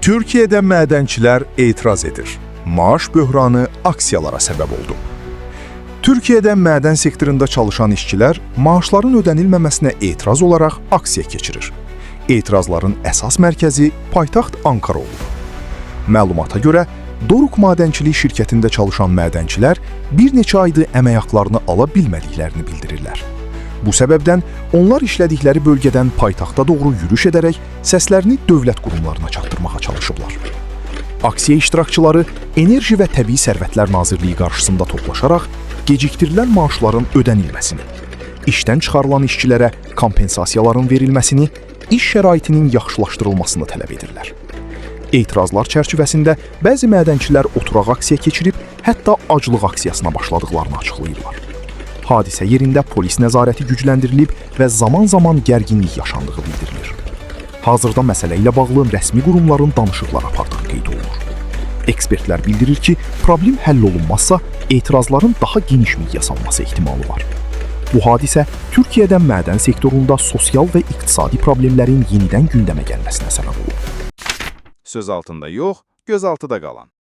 Türkiyədə mədənçilər etiraz edir. Maaş böhranı aksiyalara səbəb oldu. Türkiyədə mədən sektorunda çalışan işçilər maaşların ödənilməməsinə etiraz olaraq aksiya keçirir. Etirazların əsas mərkəzi paytaxt Ankara olub. Məlumata görə, Doruk Madənçilik şirkətində çalışan mədənçilər bir neçə aydır əmək haqlarını ala bilmədiklərini bildirirlər. Bu səbəbdən onlar işlədikləri bölgədən paytaxta doğru yürüş edərək səslərini dövlət qurumlarına çatdırmağa çalışıblar. Aksiya iştirakçıları Enerji və Təbii Sərvətlər Nazirliyi qarşısında toplaşaraq gecikdirilən maaşların ödənilməsini, işdən çıxarılan işçilərə kompensasiyaların verilməsini, iş şəraitinin yaxşılaşdırılmasını tələb edirlər. Etirazlar çərçivəsində bəzi mədənçilər oturaq aksiya keçirib, hətta aclıq aksiyasına başladıqlarını açıqlayırlar. Hadisə yerində polis nəzarəti gücləndirilib və zaman-zaman gərginlik yaşandığı bildirilir. Hazırda məsələ ilə bağlı rəsmi qurumların danışıqlar apardığı qeyd olunur. Ekspertlər bildirir ki, problem həll olunmazsa, etirazların daha geniş miqyas alması ehtimalı var. Bu hadisə Türkiyədə mədən sektorunda sosial və iqtisadi problemlərin yenidən gündəmə gəlməsinə səbəb olur. Söz altında yox, göz altıda qalan.